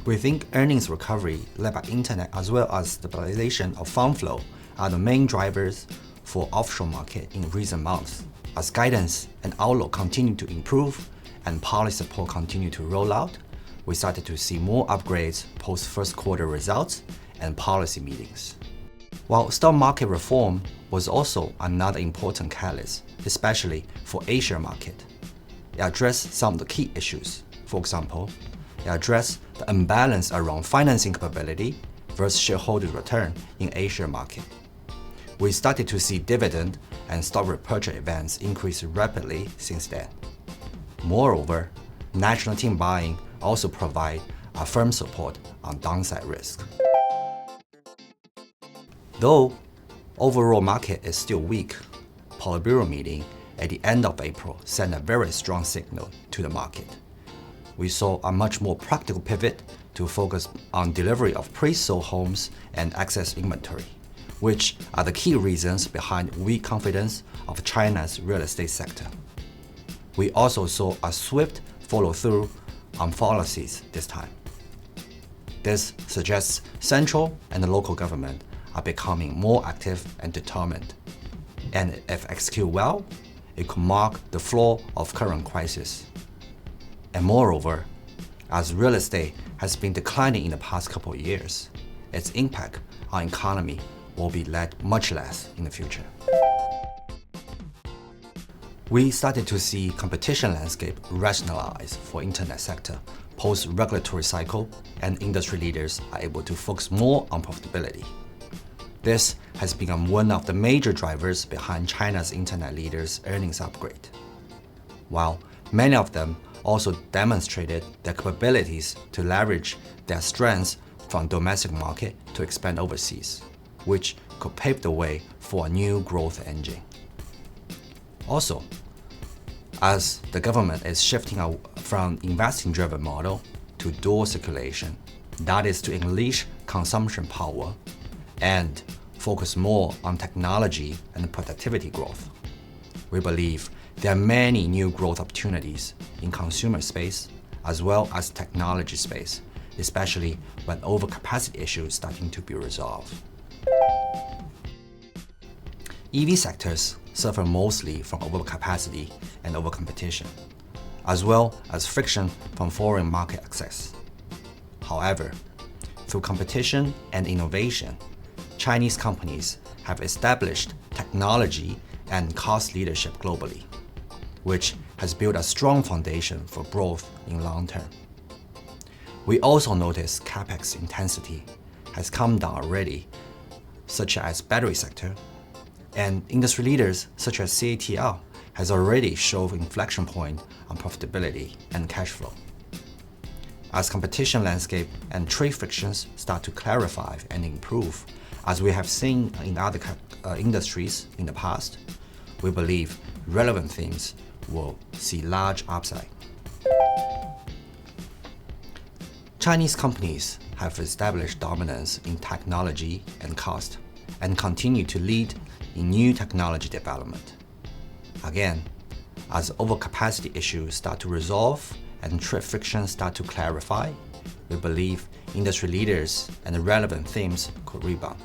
We think earnings recovery led by internet as well as stabilization of fund flow are the main drivers for offshore market in recent months. As guidance and outlook continue to improve and policy support continue to roll out, we started to see more upgrades post first quarter results and policy meetings. While stock market reform was also another important catalyst, especially for Asia market. It addressed some of the key issues. For example, it addressed the imbalance around financing capability versus shareholder return in Asia market. We started to see dividend and stock repurchase events increase rapidly since then. Moreover, national team buying also provide a firm support on downside risk. Though overall market is still weak, Politburo meeting at the end of April sent a very strong signal to the market. We saw a much more practical pivot to focus on delivery of pre-sold homes and excess inventory, which are the key reasons behind weak confidence of China's real estate sector. We also saw a swift follow-through on policies this time. This suggests central and local government are becoming more active and determined. And if executed well, it could mark the floor of current crisis. And moreover, as real estate has been declining in the past couple of years, its impact on economy will be much less in the future. We started to see competition landscape rationalize for internet sector post-regulatory cycle, and industry leaders are able to focus more on profitability. This has become one of the major drivers behind China's internet leaders' earnings upgrade. While many of them also demonstrated their capabilities to leverage their strengths from domestic market to expand overseas, which could pave the way for a new growth engine. Also, as the government is shifting from investing-driven model to dual circulation, that is to unleash consumption power and focus more on technology and productivity growth. We believe there are many new growth opportunities in consumer space as well as technology space, especially when overcapacity issues starting to be resolved. EV sectors suffer mostly from overcapacity and overcompetition, as well as friction from foreign market access. However, through competition and innovation, Chinese companies have established technology and cost leadership globally, which has built a strong foundation for growth in long term. We also notice capex intensity has come down already, such as battery sector, and industry leaders such as CATL has already shown inflection point on profitability and cash flow. As competition landscape and trade frictions start to clarify and improve, as we have seen in other industries in the past, we believe relevant themes will see large upside. Chinese companies have established dominance in technology and cost and continue to lead in new technology development. Again, as overcapacity issues start to resolve and trade frictions start to clarify, we believe industry leaders and relevant themes could rebound.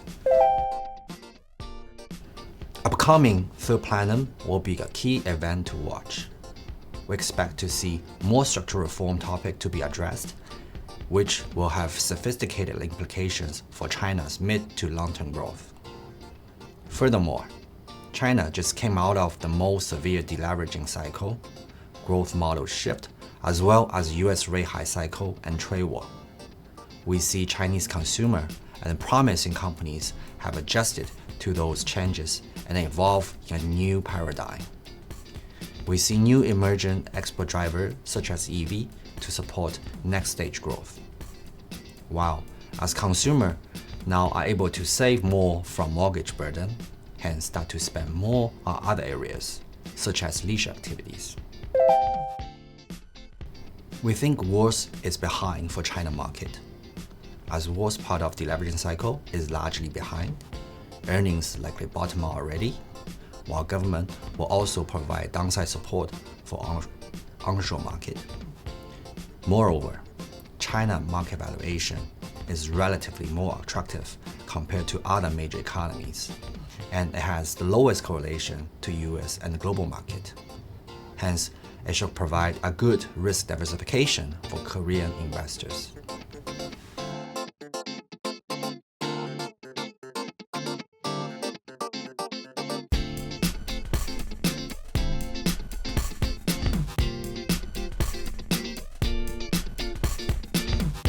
Upcoming third plenum will be a key event to watch. We expect to see more structural reform topics to be addressed, which will have sophisticated implications for China's mid to long-term growth. Furthermore, China just came out of the most severe deleveraging cycle, growth model shift, as well as US rate high cycle and trade war. We see Chinese consumer and promising companies have adjusted to those changes and evolve in a new paradigm. We see new emergent export drivers such as EV to support next stage growth. While as consumers now are able to save more from mortgage burden, hence start to spend more on other areas, such as leisure activities. We think worst is behind for China market. As worst part of the deleveraging cycle is largely behind, earnings likely bottom out already, while government will also provide downside support for onshore market. Moreover, China market valuation is relatively more attractive compared to other major economies, and it has the lowest correlation to US and the global market. Hence, it should provide a good risk diversification for Korean investors.